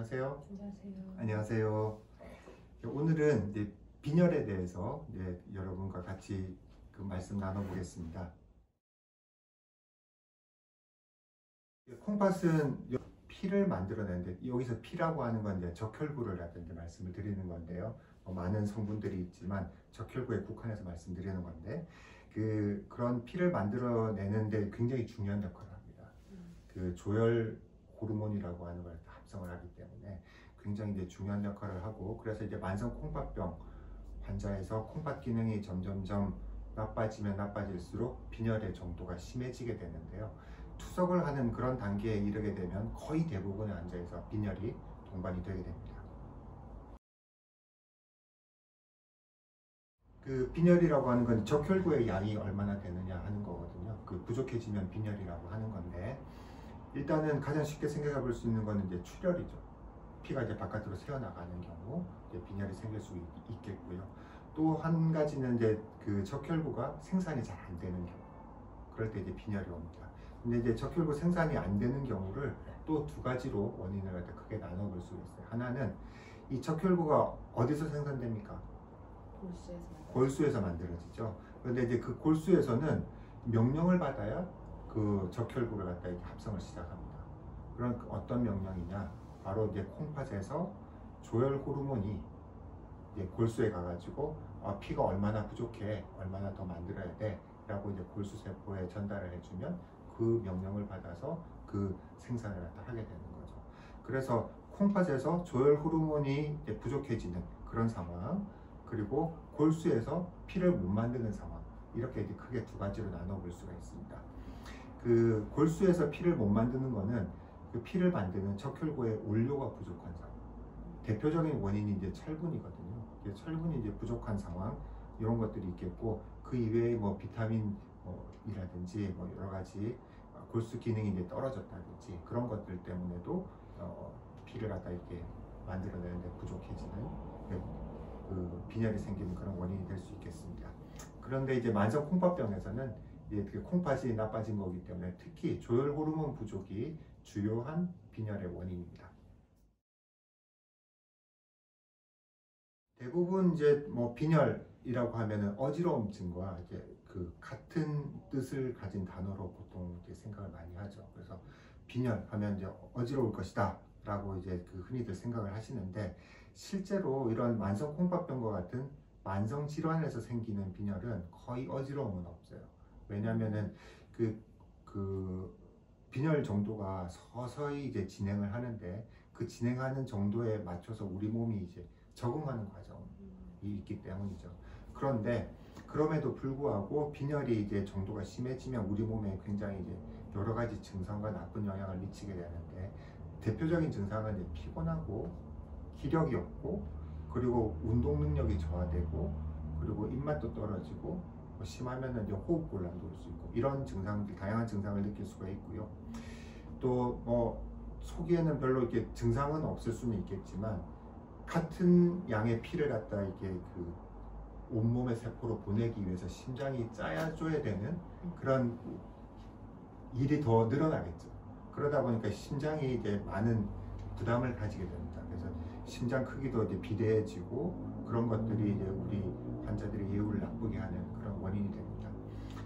안녕하세요. 안녕하세요. 안녕하세요. 오늘은 이제 빈혈에 대해서 이제 여러분과 같이 그 말씀 나눠보겠습니다. 콩팥은 피를 만들어내는데, 여기서 피라고 하는 건 이제 적혈구를 갖다 말씀을 드리는 건데요. 많은 성분들이 있지만 적혈구에 국한해서 말씀드리는 건데, 그런 피를 만들어내는데 굉장히 중요한 역할을 합니다. 그 조혈 호르몬이라고 하는 걸 합성을 하기 때문에 굉장히 이제 중요한 역할을 하고, 그래서 이제 만성 콩팥병 환자에서 콩팥 기능이 점점점 나빠지면 나빠질수록 빈혈의 정도가 심해지게 되는데요. 투석을 하는 그런 단계에 이르게 되면 거의 대부분의 환자에서 빈혈이 동반이 되게 됩니다. 그 빈혈이라고 하는 건 적혈구의 양이 얼마나 되느냐 하는 거거든요. 그 부족해지면 빈혈이라고 하는 건데, 일단은 가장 쉽게 생각해 볼 수 있는 거는 이제 출혈이죠. 피가 이제 바깥으로 새어나가는 경우 이제 빈혈이 생길 수 있겠고요. 또 한 가지는 이제 그 적혈구가 생산이 잘 안 되는 경우, 그럴 때 이제 빈혈이 옵니다. 근데 이제 적혈구 생산이 안 되는 경우를 또 두 가지로 원인을 갖다 크게 나눠볼 수 있어요. 하나는 이 적혈구가 어디서 생산됩니까? 골수에서 만들어지죠. 그런데 이제 그 골수에서는 명령을 받아야 그 적혈구를 갖다 이렇게 합성을 시작합니다. 그런 어떤 명령이냐? 바로 이제 콩팥에서 조혈 호르몬이 이제 골수에 가가지고 피가 얼마나 부족해, 얼마나 더 만들어야 돼 라고 이제 골수 세포에 전달을 해주면 그 명령을 받아서 그 생산을 갖다 하게 되는 거죠. 그래서 콩팥에서 조혈 호르몬이 이제 부족해지는 그런 상황, 그리고 골수에서 피를 못 만드는 상황, 이렇게 이제 크게 두 가지로 나눠볼 수가 있습니다. 그 골수에서 피를 못 만드는 거는 그 피를 만드는 적혈구의 원료가 부족한 상황. 대표적인 원인이 이제 철분이거든요. 철분이 이제 부족한 상황, 이런 것들이 있겠고, 그 이외에 뭐 비타민이라든지 뭐 여러 가지 골수 기능이 이제 떨어졌다든지 그런 것들 때문에도 피를 갖다 이렇게 만들어내는데 부족해지는 그 빈혈이 생기는 그런 원인이 될 수 있겠습니다. 그런데 이제 만성 콩팥병에서는 이제 그 콩팥이 나빠진 거기 때문에 특히 조혈 호르몬 부족이 주요한 빈혈의 원인입니다. 대부분 이제 뭐 빈혈이라고 하면은 어지러움증과 이제 그 같은 뜻을 가진 단어로 보통 이제 생각을 많이 하죠. 그래서 빈혈 하면 이제 어지러울 것이다 라고 이제 그 흔히들 생각을 하시는데, 실제로 이런 만성 콩팥병과 같은 만성 질환에서 생기는 빈혈은 거의 어지러움은 없어요. 왜냐하면은 그 빈혈 정도가 서서히 이제 진행을 하는데, 그 진행하는 정도에 맞춰서 우리 몸이 이제 적응하는 과정이 있기 때문이죠. 그런데 그럼에도 불구하고 빈혈이 이제 정도가 심해지면 우리 몸에 굉장히 이제 여러 가지 증상과 나쁜 영향을 미치게 되는데, 대표적인 증상은 이제 피곤하고 기력이 없고, 그리고 운동 능력이 저하되고, 그리고 입맛도 떨어지고, 심하면은 이제 호흡곤란도 올 수 있고, 이런 증상들, 다양한 증상을 느낄 수가 있고요. 또 뭐 초기에는 별로 이렇게 증상은 없을 수는 있겠지만, 같은 양의 피를 갖다 이렇게 그 온몸의 세포로 보내기 위해서 심장이 짜여줘야 되는 그런 일이 더 늘어나겠죠. 그러다 보니까 심장이 이제 많은 부담을 가지게 됩니다. 그래서 심장 크기도 이제 비대해지고, 그런 것들이 이제 우리 환자들의 예후를 나쁘게 하는 그런 원인이 됩니다.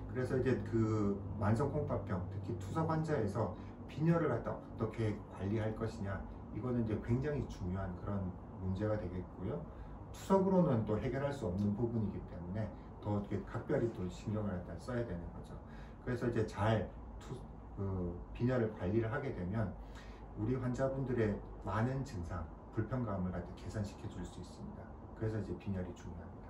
그래서 이제 그 만성 콩팥병, 특히 투석 환자에서 빈혈을 갖다 어떻게 관리할 것이냐, 이거는 이제 굉장히 중요한 그런 문제가 되겠고요. 투석으로는 또 해결할 수 없는 부분이기 때문에 더 각별히 또 신경을 갖다 써야 되는 거죠. 그래서 이제 잘 빈혈을 관리를 하게 되면 우리 환자분들의 많은 증상, 불편감을 갖다 개선시켜 줄 수 있습니다. 그래서 이제 빈혈이 중요합니다.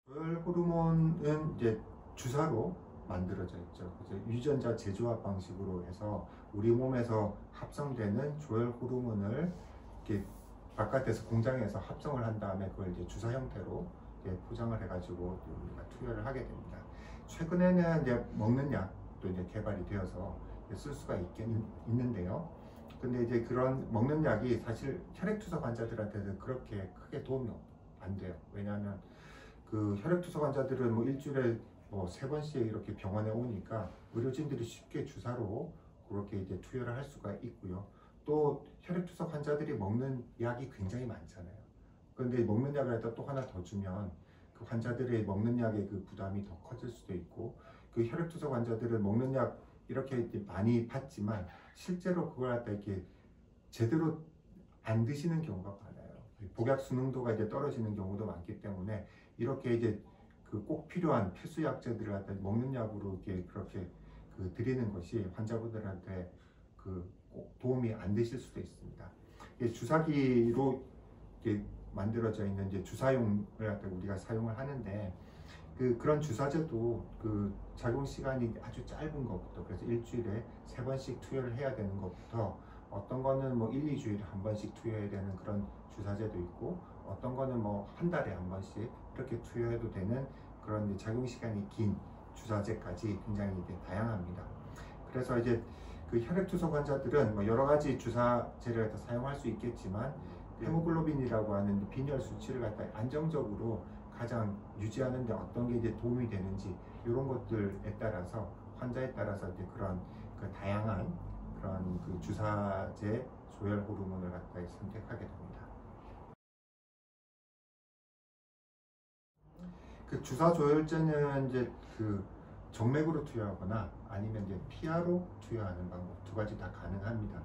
조혈 호르몬은 이제 주사로 만들어져 있죠. 그래서 유전자 재조합 방식으로 해서 우리 몸에서 합성되는 조혈 호르몬을 이렇게 바깥에서 공장에서 합성을 한 다음에 그걸 이제 주사 형태로 이제 포장을 해가지고 우리가 투여를 하게 됩니다. 최근에는 이제 먹는 약도 이제 개발이 되어서 쓸 수가 있는데요. 근데 이제 그런 먹는 약이 사실 혈액투석 환자들한테는 그렇게 크게 도움이 안 돼요. 왜냐하면 그 혈액투석 환자들은 뭐 일주일에 뭐 3번씩 이렇게 병원에 오니까 의료진들이 쉽게 주사로 그렇게 이제 투여를 할 수가 있고요. 또 혈액투석 환자들이 먹는 약이 굉장히 많잖아요. 그런데 먹는 약을 갖다 또 하나 더 주면 그 환자들의 먹는 약의 그 부담이 더 커질 수도 있고, 그 혈액투석 환자들은 먹는 약 이렇게 많이 받지만 실제로 그걸 갖다 이렇게 제대로 안 드시는 경우가 많아요. 복약 수능도가 이제 떨어지는 경우도 많기 때문에 이렇게 이제 그 꼭 필요한 필수 약제들을 갖다 먹는 약으로 이렇게 그렇게 그 드리는 것이 환자분들한테 그 꼭 도움이 안 되실 수도 있습니다. 주사기로 이렇게 만들어져 있는 이제 주사용을 갖다 우리가 사용을 하는데, 그런 주사제도 그 작용 시간이 아주 짧은 것부터, 그래서 일주일에 3번씩 투여를 해야 되는 것부터, 어떤 거는 뭐 1, 2주일에 한 번씩 투여해야 되는 그런 주사제도 있고, 어떤 거는 뭐 한 달에 한 번씩 이렇게 투여해도 되는 그런 이제 작용 시간이 긴 주사제까지 굉장히 이제 다양합니다. 그래서 이제 그 혈액투석 환자들은 뭐 여러 가지 주사제를 갖다 사용할 수 있겠지만, 헤모글로빈이라고 하는 빈혈 수치를 갖다 안정적으로 가장 유지하는 데 어떤 게 이제 도움이 되는지, 이런 것들에 따라서 환자에 따라서 이제 그런 그 다양한 그런 그 주사제 조혈 호르몬을 갖다 선택하게 됩니다. 그 주사 조혈제는 이제 그 정맥으로 투여하거나 아니면 이제 피하로 투여하는 방법, 두 가지 다 가능합니다.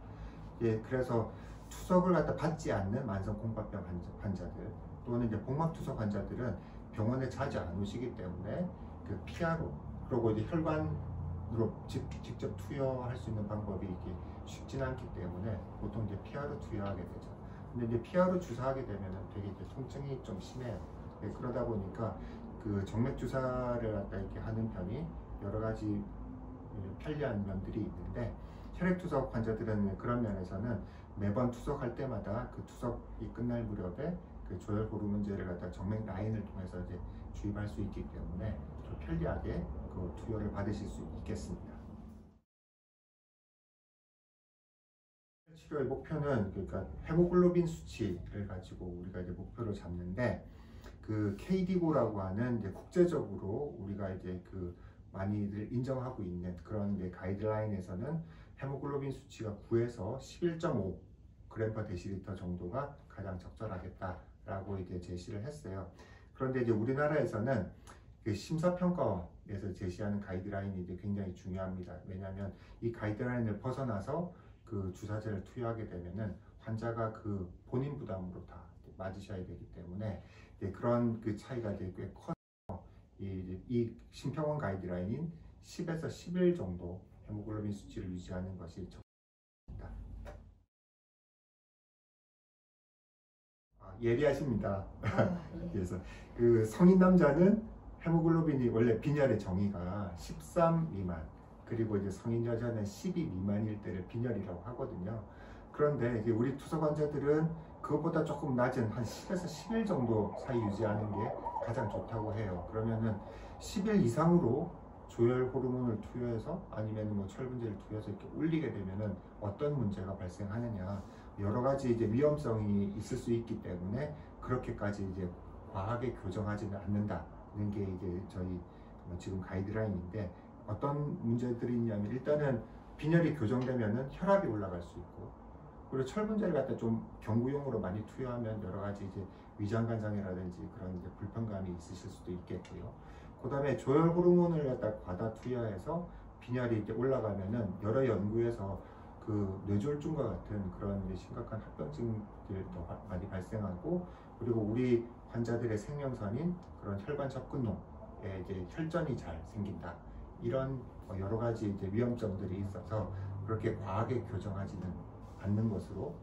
그래서 투석을 갖다 받지 않는 만성 콩팥병 환자들, 또는 이제 복막투석 환자들은 병원에 자주 안 오시기 때문에 그 피하로, 그리고 이제 혈관으로 직접 투여할 수 있는 방법이 이게 쉽진 않기 때문에 보통 이제 피하로 투여하게 되죠. 근데 이제 피하로 주사하게 되면 되게 이제 통증이 좀 심해요. 그러다 보니까 그 정맥 주사를 갖다 이렇게 하는 편이 여러 가지 편리한 면들이 있는데, 혈액투석 환자들은 그런 면에서는 매번 투석할 때마다 그 투석이 끝날 무렵에 그 조혈 호르몬제를 갖다 정맥 라인을 통해서 이제 주입할 수 있기 때문에 좀 편리하게 그 투여를 받으실 수 있겠습니다. 치료의 목표는 그러니까 헤모글로빈 수치를 가지고 우리가 이제 목표를 잡는데, 그 KDIGO라고 하는 이제 국제적으로 우리가 이제 그 많이들 인정하고 있는 그런 이제 가이드라인에서는 헤모글로빈 수치가 9에서 11.5g/dL 정도가 가장 적절하겠다라고 이제 제시를 했어요. 그런데 이제 우리나라에서는 그 심사평가에서 제시하는 가이드라인이 이제 굉장히 중요합니다. 왜냐하면 이 가이드라인을 벗어나서 그 주사제를 투여하게 되면은 환자가 그 본인 부담으로 다 맞으셔야 되기 때문에 그런 그 차이가 이제 꽤 커서 이 심평원 가이드라인인 10에서 11 정도 헤모글로빈 수치를 유지하는 것이 적합합니다. 예리하십니다. 그래서 그 성인 남자는 헤모글로빈이 원래 빈혈의 정의가 13 미만, 그리고 이제 성인 여자는 12 미만일 때를 빈혈이라고 하거든요. 그런데 이제 우리 투석 환자들은 그것보다 조금 낮은 한 10에서 11 정도 사이 유지하는 게 가장 좋다고 해요. 그러면은 11 이상으로 조혈 호르몬을 투여해서 아니면 뭐 철분제를 투여해서 이렇게 올리게 되면은 어떤 문제가 발생하느냐, 여러 가지 이제 위험성이 있을 수 있기 때문에 그렇게까지 이제 과하게 교정하지는 않는다는 게 이제 저희 지금 가이드라인인데, 어떤 문제들이 있냐면, 일단은 빈혈이 교정되면은 혈압이 올라갈 수 있고, 그리고 철분제를 갖다 좀 경구용으로 많이 투여하면 여러 가지 이제 위장관장애라든지 그런 이제 불편감이 있으실 수도 있겠고요. 그 다음에 조혈 호르몬을 갖다 과다 투여해서 빈혈이 이제 올라가면은 여러 연구에서 그 뇌졸중과 같은 그런 이제 심각한 합병증들도 많이 발생하고, 그리고 우리 환자들의 생명선인 그런 혈관 접근로에 이제 혈전이 잘 생긴다, 이런 여러 가지 이제 위험점들이 있어서 그렇게 과하게 교정하지는 않는 것으로.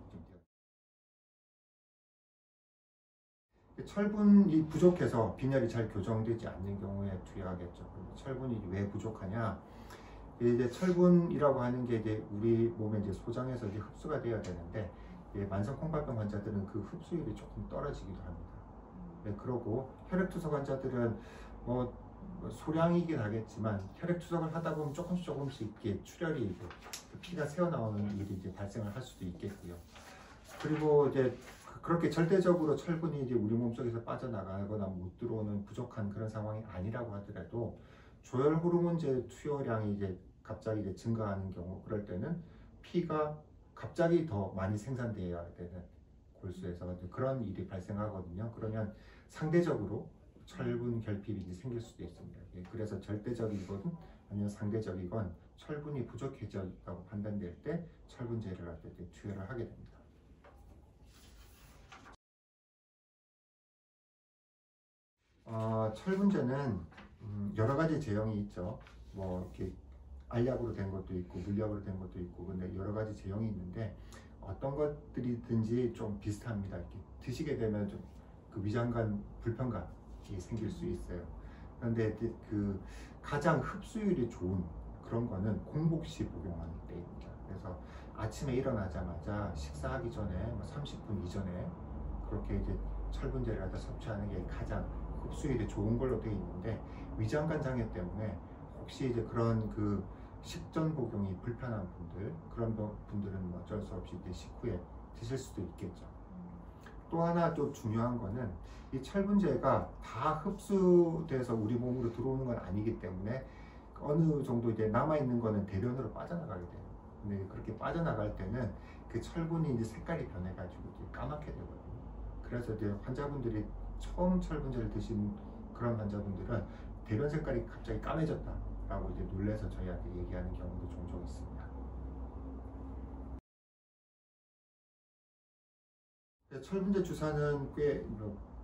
철분이 부족해서 빈혈이 잘 교정되지 않는 경우에 투여하겠죠. 철분이 왜 부족하냐? 이제 철분이라고 하는 게 이제 우리 몸에 이제 소장해서 이제 흡수가 되어야 되는데, 만성 콩팥병 환자들은 그 흡수율이 조금 떨어지기도 합니다. 그러고 혈액투석 환자들은 뭐 소량이긴 하겠지만 혈액투석을 하다 보면 조금씩 이렇게 출혈이 피가 새어나오는 일이 이제 발생을 할 수도 있겠고요. 그리고 이제 그렇게 절대적으로 철분이 이제 우리 몸속에서 빠져나가거나 못 들어오는 부족한 그런 상황이 아니라고 하더라도 조혈 호르몬제 투여량이 이제 갑자기 이제 증가하는 경우, 그럴 때는 피가 갑자기 더 많이 생산되어야 되는 골수에서 그런 일이 발생하거든요. 그러면 상대적으로 철분 결핍이 생길 수도 있습니다. 그래서 절대적이건 아니면 상대적이건 철분이 부족해졌다고 판단될 때 철분제를 투여를 하게 됩니다. 철분제는 여러 가지 제형이 있죠. 뭐 이렇게 알약으로 된 것도 있고 물약으로 된 것도 있고, 근데 여러 가지 제형이 있는데 어떤 것들이든지 좀 비슷합니다. 이렇게 드시게 되면 좀 그 위장관 불편감이 생길 수 있어요. 그런데 그 가장 흡수율이 좋은 그런 거는 공복 시 복용하는 때입니다. 그래서 아침에 일어나자마자 식사하기 전에 30분 이전에 그렇게 이제 철분제를 갖다 섭취하는 게 가장 흡수율이 좋은 걸로 되어 있는데, 위장관 장애 때문에 혹시 이제 그런 그 식전 복용이 불편한 분들, 그런 분들은 어쩔 수 없이 이제 식후에 드실 수도 있겠죠. 또 하나 또 중요한 거는 이 철분제가 다 흡수돼서 우리 몸으로 들어오는 건 아니기 때문에 어느 정도 이제 남아있는 거는 대변으로 빠져나가게 돼요. 근데 그렇게 빠져나갈 때는 그 철분이 이제 색깔이 변해가지고 이제 까맣게 되거든요. 그래서 이제 환자분들이 처음 철분제를 드신 그런 환자분들은 대변 색깔이 갑자기 까매졌다라고 이제 놀래서 저희한테 얘기하는 경우도 종종 있습니다. 철분제 주사는 꽤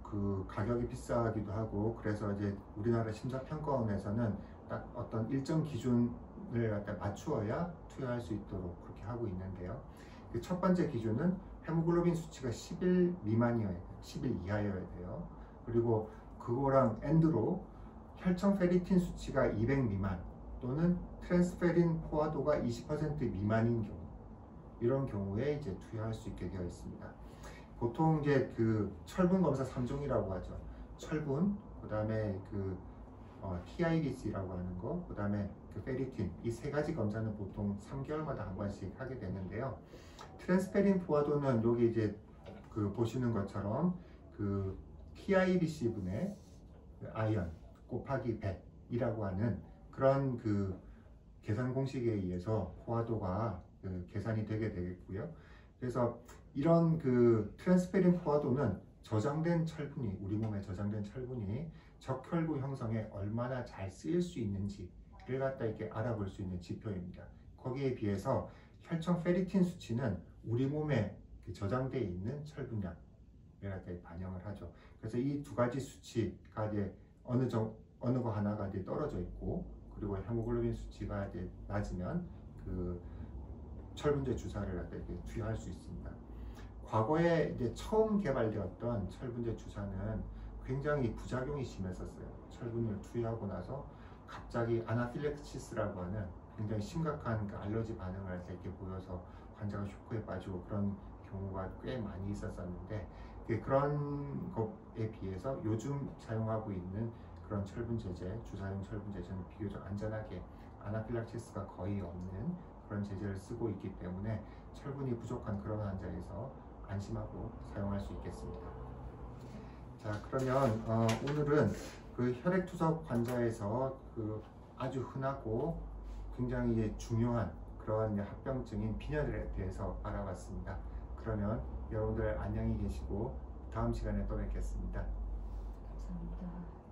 그 가격이 비싸기도 하고, 그래서 이제 우리나라 심사평가원에서는 딱 어떤 일정 기준을 갖다 맞추어야 투여할 수 있도록 그렇게 하고 있는데요. 그 첫 번째 기준은 헤모글로빈 수치가 11 미만이어야 돼요. 11 이하여야 돼요. 그리고 그거랑 엔드로 혈청 페리틴 수치가 200 미만 또는 트랜스페린 포화도가 20% 미만인 경우, 이런 경우에 이제 투여할 수 있게 되어 있습니다. 보통 이제 그 철분 검사 3종이라고 하죠. 철분, 그 다음에 그 TIBC라고 하는 거, 그 다음에 그 페리틴, 이 세 가지 검사는 보통 3개월마다 한 번씩 하게 되는데요. 트랜스페린 포화도는 여기 이제 그 보시는 것처럼 그 TIBC 분의 아이언 곱하기 100이라고 하는 그런 그 계산 공식에 의해서 포화도가 그 계산이 되게 되겠고요. 그래서 이런 그 트랜스페린 포화도는 저장된 철분이, 우리 몸에 저장된 철분이 적혈구 형성에 얼마나 잘 쓰일 수 있는지를 갖다 이렇게 알아볼 수 있는 지표입니다. 거기에 비해서 혈청 페리틴 수치는 우리 몸에 저장되어 있는 철분량을 갖다 반영을 하죠. 그래서 이 두 가지 수치가 이제 어느 거 하나가 이제 떨어져 있고, 그리고 헤모글로빈 수치가 이제 낮으면 그 철분제 주사를 갖다 이렇게 투여할 수 있습니다. 과거에 이제 처음 개발되었던 철분제 주사는 굉장히 부작용이 심했었어요. 철분을 투여하고 나서 갑자기 아나필렉시스라고 하는 굉장히 심각한 그 알러지 반응을 이렇게 보여서 환자가 쇼크에 빠지고 그런 경우가 꽤 많이 있었었는데, 그런 것에 비해서 요즘 사용하고 있는 그런 철분제제, 주사용 철분제제는 비교적 안전하게 아나필락시스가 거의 없는 그런 제제를 쓰고 있기 때문에 철분이 부족한 그런 환자에서 안심하고 사용할 수 있겠습니다. 자, 그러면 오늘은 그 혈액투석 환자에서 그 아주 흔하고 굉장히 중요한 그런 합병증인 빈혈에 대해서 알아봤습니다. 그러면 여러분들 안녕히 계시고 다음 시간에 또 뵙겠습니다. 감사합니다.